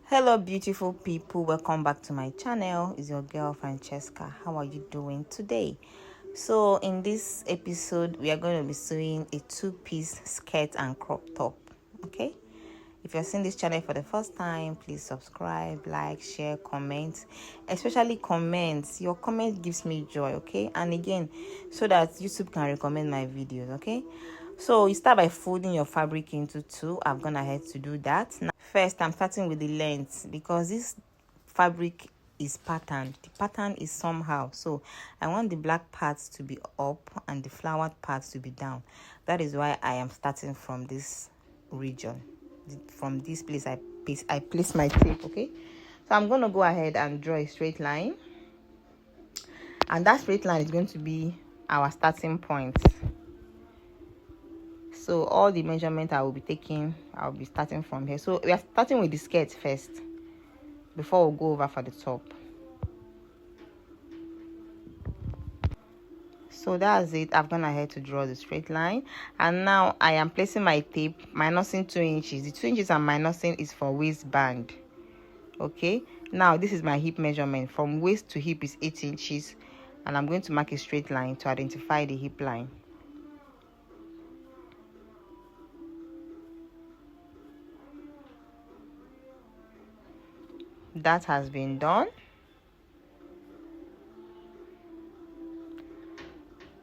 Hello beautiful people, welcome back to my channel. It's your girl Francesca. How are you doing today? So in this episode we are going to be sewing a two-piece skirt and crop top. Okay, if you're seeing this channel for the first time, please subscribe, like, share, comment, especially comments. Your comment gives me joy. Okay, and again, so that YouTube can recommend my videos. Okay, so you start by folding your fabric into two. I've gone ahead to do that. Now, first I'm starting with the length because this fabric is patterned. The pattern is somehow, so I want the black parts to be up and the flowered parts to be down. That is why I am starting from this region. From this place I place my tape. Okay, so I'm going to go ahead and draw a straight line, and that straight line is going to be our starting point. So all the measurement I will be taking, I'll be starting from here. So we are starting with the skirt first before we go over for the top. So that's it. I've gone ahead to draw the straight line, and now I am placing my tape, minusing 2 inches. The 2 inches I'm minusing is for waistband. Okay, now this is my hip measurement. From waist to hip is 8 inches, and I'm going to mark a straight line to identify the hip line. That has been done.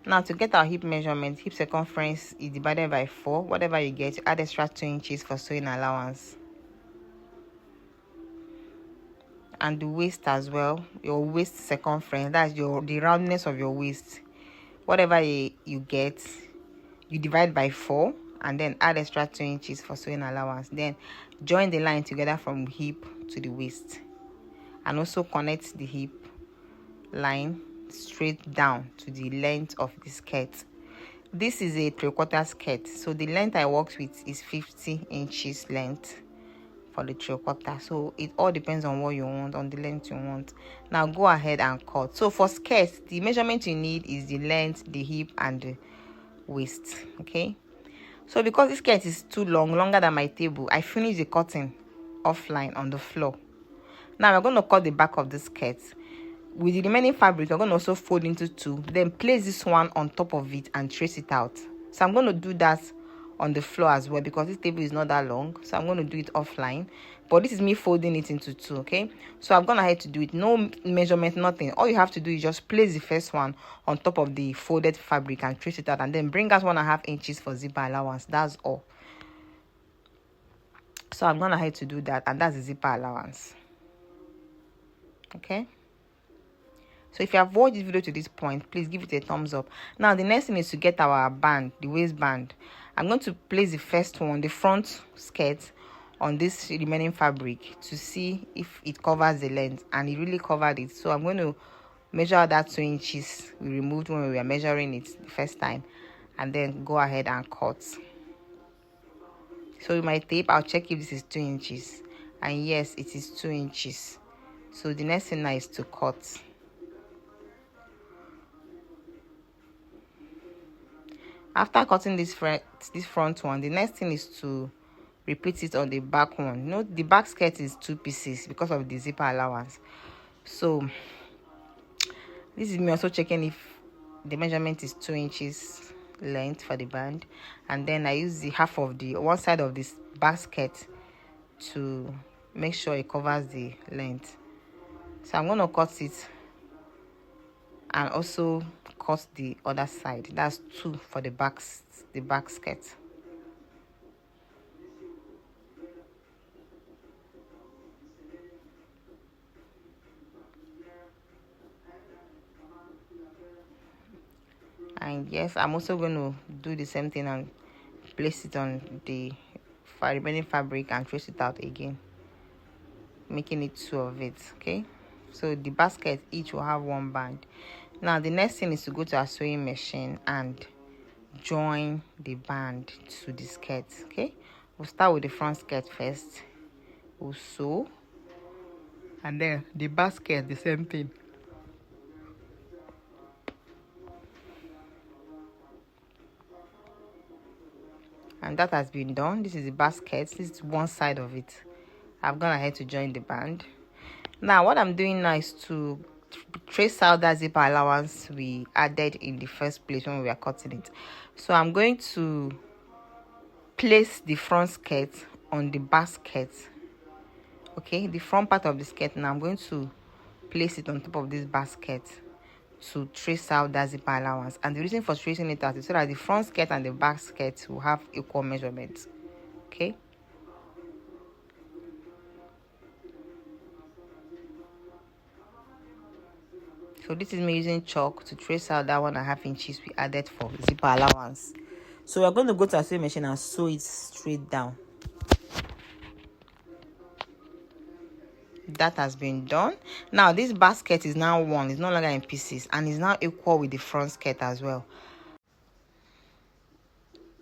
Now to get our hip measurement, hip circumference is divided by 4. Whatever you get, you add extra 2 inches for sewing allowance. And the waist as well, your waist circumference, that's the roundness of your waist. Whatever you get, you divide by 4 and then add extra 2 inches for sewing allowance. Then join the line together from hip to the waist, and also connect the hip line straight down to the length of the skirt. This is a 3/4 skirt, so the length I worked with is 50 inches length for the 3/4. So it all depends on what you want, on the length you want. Now go ahead and cut. So for skirts, the measurement you need is the length, the hip, and the waist. Okay, so because this skirt is too long, longer than my table, I finished the cutting offline on the floor. Now we're going to cut the back of the skirt. With the remaining fabric, we're going to also fold into 2, then place this one on top of it and trace it out. So I'm going to do that on the floor as well because this table is not that long, so I'm going to do it offline. But this is me folding it into 2. Okay, so I've gone ahead to do it. No measurement, nothing. All you have to do is just place the first one on top of the folded fabric and trace it out, and then bring out 1.5 inches for zipper allowance. That's all. So I'm gonna ahead to do that, and that's the zipper allowance. Okay, so if you have watched this video to this point, please give it a thumbs up. Now the next thing is to get our band, the waistband. I'm going to place the first one, the front skirt, on this remaining fabric to see if it covers the length, and it really covered it. So I'm going to measure that 2 inches we removed when we were measuring it the first time, and then go ahead and cut. So with my tape, I'll check if this is 2 inches, and yes, it is 2 inches. So the next thing now is to cut. After cutting this front one, the next thing is to repeat it on the back one. Note the back skirt is 2 pieces because of the zipper allowance. So this is me also checking if the measurement is 2 inches length for the band, and then I use the half of the one side of this back skirt to make sure it covers the length. So I'm going to cut it and also cut the other side. That's 2 for the back skirt. And yes, I'm also going to do the same thing and place it on the remaining fabric and trace it out again, making it 2 of it. Okay, so the basket each will have 1 band. Now the next thing is to go to our sewing machine and join the band to the skirt. Okay, we'll start with the front skirt first. We'll sew, and then the basket, the same thing. And that has been done. This is the basket. This is one side of it, I've gone ahead to join the band. Now what I'm doing now is to trace out that zipper allowance we added in the first place when we were cutting it. So I'm going to place the front skirt on the back skirt. Okay, the front part of the skirt. Now I'm going to place it on top of this basket to trace out that zipper allowance. And the reason for tracing it out is so that the front skirt and the back skirt will have equal measurements. Okay. So this is me using chalk to trace out that 1.5 inches we added for zipper allowance. So we're going to go to our sewing machine and sew it straight down. That has been done. Now this basket is now one, it's no longer in pieces, and is now equal with the front skirt as well.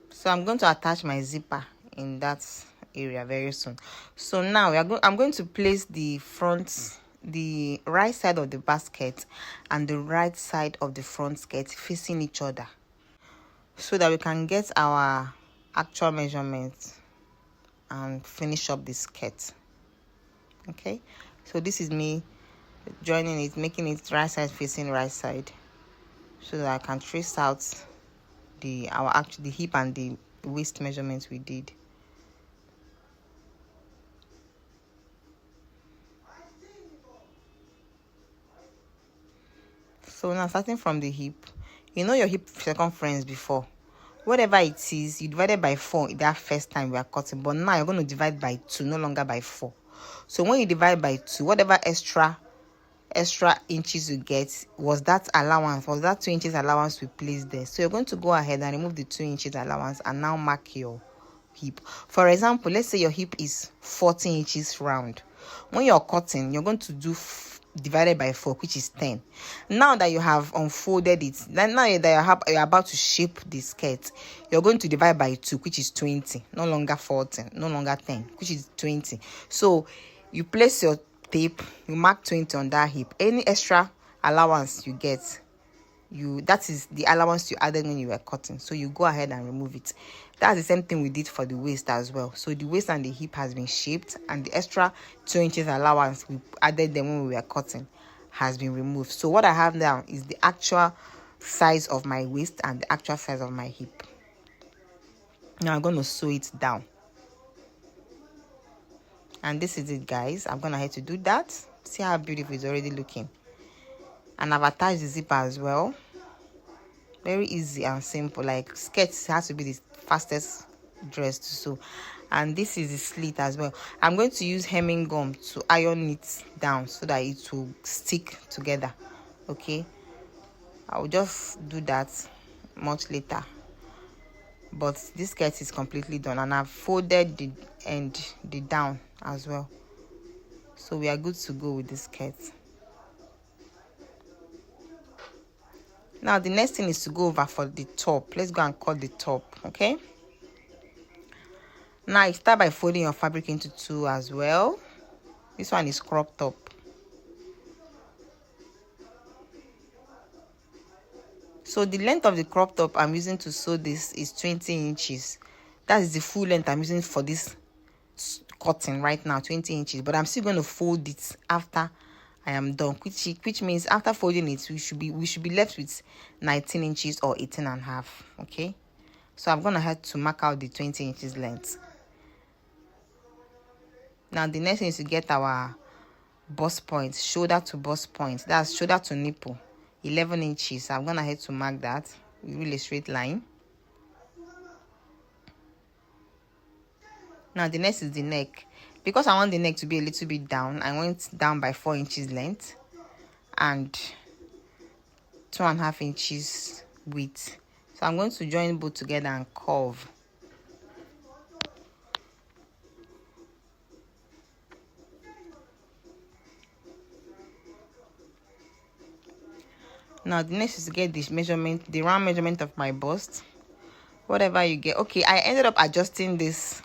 So I'm going to attach my zipper in that area very soon. So now I'm going to place the right side of the basket and the right side of the front skirt facing each other, so that we can get our actual measurements and finish up the skirt. Okay, so this is me joining it, making it right side facing right side, so that I can trace out the hip and the waist measurements we did. So now starting from the hip, you know your hip circumference before. Whatever it is, you divided by 4 that first time we are cutting, but now you're going to divide by 2, no longer by 4. So when you divide by 2, whatever extra inches you get was that 2 inches allowance we placed there. So you're going to go ahead and remove the 2 inches allowance and now mark your hip. For example, let's say your hip is 14 inches round. When you're cutting, you're going to do divided by 4, which is 10. Now that you have unfolded it, then now that you're about to shape the skirt, you're going to divide by 2, which is 20, no longer 14, no longer 10, which is 20. So you place your tape, you mark 20 on that hip. Any extra allowance you get, that is the allowance you added when you were cutting, so you go ahead and remove it. That's the same thing we did for the waist as well. So the waist and the hip has been shaped, and the extra 2 inches allowance we added them when we were cutting has been removed. So what I have now is the actual size of my waist and the actual size of my hip. Now I'm going to sew it down, and this is it, guys. I'm gonna have to do that. See how beautiful it's already looking. And I've attached the zipper as well. Very easy and simple. Like skirts has to be the fastest dress to sew. And this is the slit as well. I'm going to use hemming gum to iron it down so that it will stick together. Okay, I'll just do that much later. But this skirt is completely done, and I've folded the down as well. So we are good to go with this skirt. Now the next thing is to go over for the top. Let's go and cut the top. Okay, now you start by folding your fabric into 2 as well. This one is crop top. So the length of the crop top I'm using to sew this is 20 inches. That is the full length I'm using for this cutting right now, 20 inches. But I'm still going to fold it after I am done, which means after folding it, we should be left with 19 inches or 18.5. Okay, so I'm gonna have to mark out the 20 inches length. Now the next thing is to get our bust point, shoulder to bust point. That's shoulder to nipple, 11 inches. So I'm gonna have to mark that with a straight line. Now the next is the neck. Because I want the neck to be a little bit down, I went down by 4 inches length and 2.5 inches width. So I'm going to join both together and curve. Now the next is to get this measurement, the round measurement of my bust. Whatever you get. Okay, I ended up adjusting this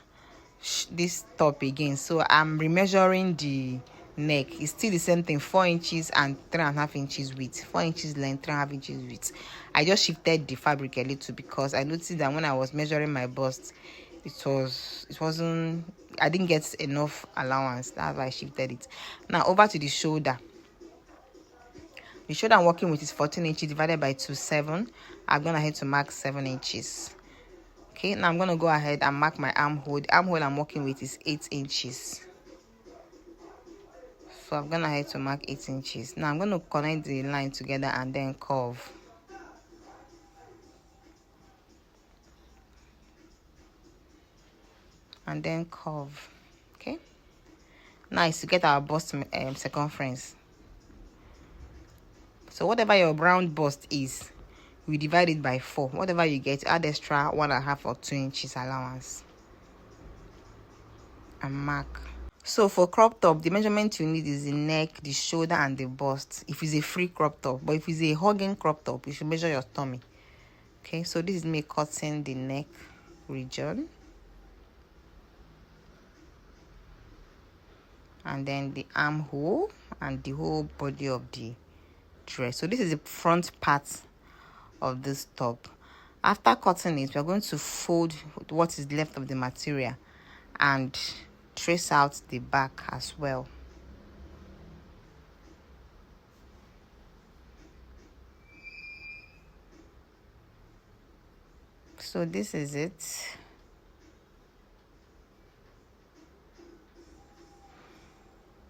top again, so I'm remeasuring the neck. It's still the same thing, 4 inches and 3.5 inches width, 4 inches length, 3.5 inches width. I just shifted the fabric a little because I noticed that when I was measuring my bust, it wasn't I didn't get enough allowance. That's why I shifted it. Now over to the shoulder. The shoulder I'm working with is 14 inches divided by 2, 7. I'm gonna head to mark 7 inches. Okay, now I'm gonna go ahead and mark my armhole. The armhole I'm working with is 8 inches. So I'm gonna head to mark 8 inches. Now I'm gonna connect the line together and then curve. And then curve. Okay, now is to get our bust circumference. So whatever your round bust is, we divide it by 4. Whatever you get, add extra 1.5 or 2 inches allowance and mark. So for crop top, the measurement you need is the neck, the shoulder, and the bust if it's a free crop top. But if it's a hugging crop top, you should measure your tummy. Okay, so this is me cutting the neck region, and then the armhole and the whole body of the dress. So this is the front part of this top. After cutting it, we are going to fold what is left of the material and trace out the back as well. So this is it.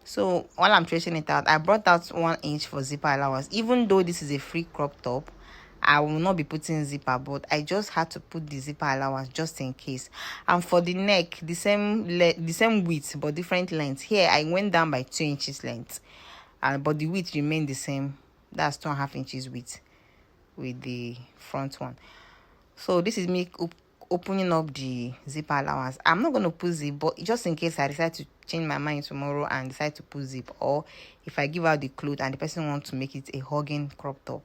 So while I'm tracing it out, I brought out 1 inch for zipper allowance. Even though this is a free crop top, I will not be putting zipper, but I just had to put the zipper allowance just in case. And for the neck, the same width but different length. Here I went down by 2 inches length, but the width remained the same. That's 2.5 inches width with the front one. So this is me opening up the zipper allowance. I'm not going to put zip, but just in case I decide to change my mind tomorrow and decide to put zip, or if I give out the cloth and the person wants to make it a hugging crop top,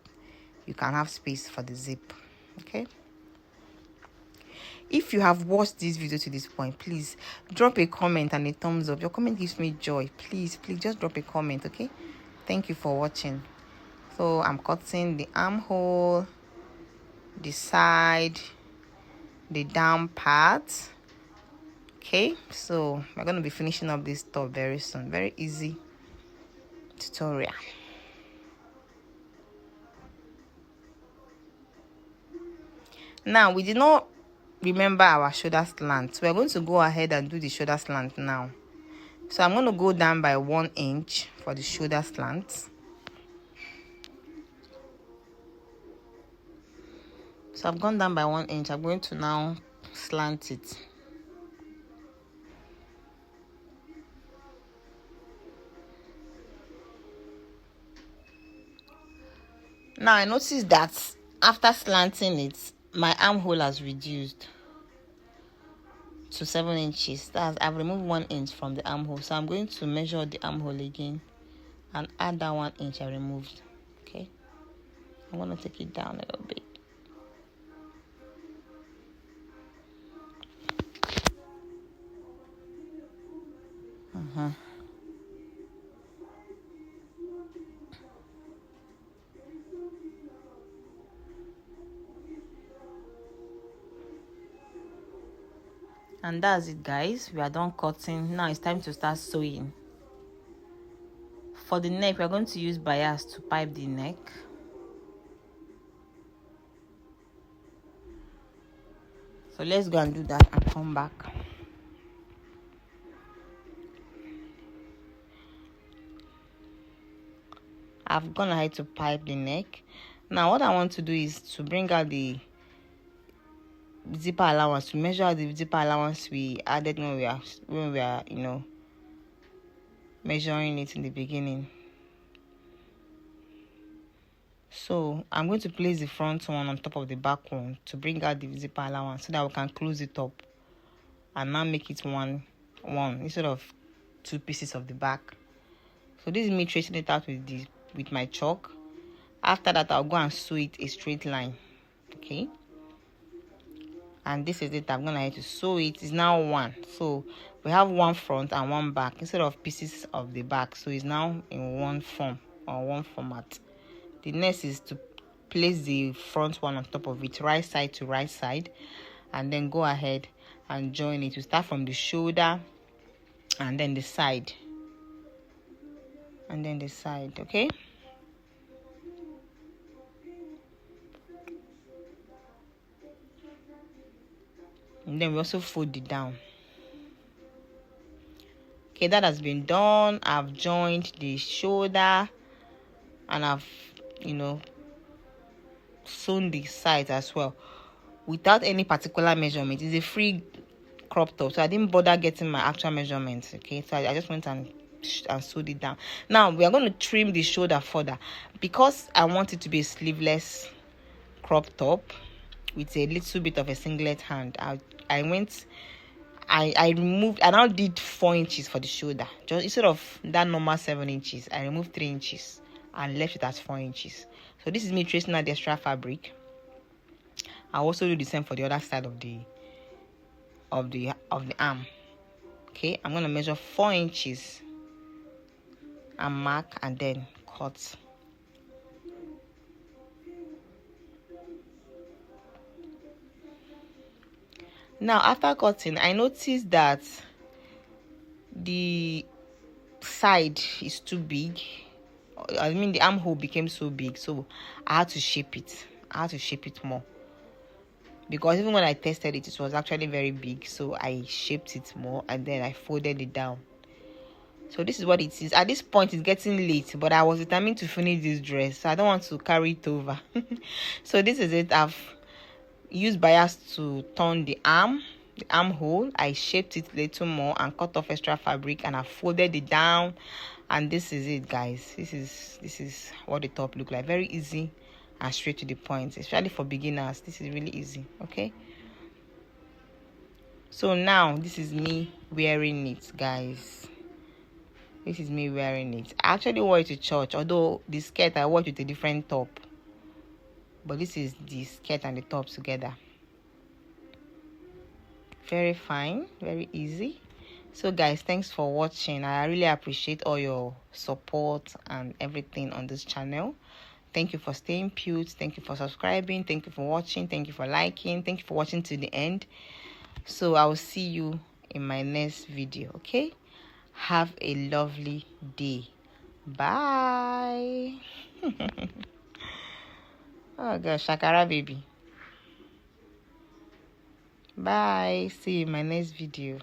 you can have space for the zip. Okay, if you have watched this video to this point, please drop a comment and a thumbs up. Your comment gives me joy. Please just drop a comment. Okay, thank you for watching. So I'm cutting the armhole, the side, the down part. Okay, so we're going to be finishing up this top very soon. Very easy tutorial. Now we did not remember our shoulder slant. We're going to go ahead and do the shoulder slant now. So I'm going to go down by 1 inch for the shoulder slant. So I've gone down by 1 inch. I'm going to now slant it. Now I noticed that after slanting it, my armhole has reduced to 7 inches. That's, I've removed 1 inch from the armhole. So I'm going to measure the armhole again and add that 1 inch I removed. Okay, I'm going to take it down a little bit. And that's it, guys. We are done cutting. Now it's time to start sewing. For the neck, we are going to use bias to pipe the neck. So let's go and do that and come back. I've gone ahead to pipe the neck. Now what I want to do is to bring out the zipper allowance, to measure the zipper allowance we added when we are measuring it in the beginning. So I'm going to place the front one on top of the back one to bring out the zipper allowance so that we can close it up and now make it one instead of 2 pieces of the back. So this is me tracing it out with my chalk. After that, I'll go and sew it a straight line. Okay, and this is it. I'm gonna have to sew it. It's now 1, so we have 1 front and 1 back instead of pieces of the back. So it's now in 1 form or 1 format. The next is to place the front one on top of it, right side to right side, and then go ahead and join it. We start from the shoulder and then the side, and then the side. Okay, and then we also fold it down. Okay, that has been done. I've joined the shoulder and I've, sewn the sides as well without any particular measurement. It's a free crop top, so I didn't bother getting my actual measurements. Okay, so I just went and sewed it down. Now we are going to trim the shoulder further because I want it to be a sleeveless crop top with a little bit of a singlet hand. I removed, I now did 4 inches for the shoulder. Just instead of that normal 7 inches, I removed 3 inches and left it as 4 inches. So this is me tracing out the extra fabric. I'll also do the same for the other side of the arm. Okay, I'm gonna measure 4 inches and mark and then cut. Now after cutting, I noticed that the side is too big. I mean, the armhole became so big, so I had to shape it. I had to shape it more, because even when I tested it, it was actually very big. So I shaped it more and then I folded it down. So this is what it is. At this point, it's getting late, but I was determined to finish this dress, so I don't want to carry it over. So this is it. I've used bias to turn the armhole. I shaped it a little more and cut off extra fabric, and I folded it down. And this is it, guys. This is what the top look like. Very easy and straight to the point, especially for beginners. This is really easy. Okay, so now this is me wearing it, guys. This is me wearing it. I actually wore it to church, although the skirt I wore it with a different top, but this is the skirt and the top together. Very fine, very easy. So guys, thanks for watching. I really appreciate all your support and everything on this channel. Thank you for staying put. Thank you for subscribing. Thank you for watching. Thank you for liking. Thank you for watching to the end. So I will see you in my next video. Okay, have a lovely day. Bye. Oh gosh, Shakara baby. Bye. See you in my next video.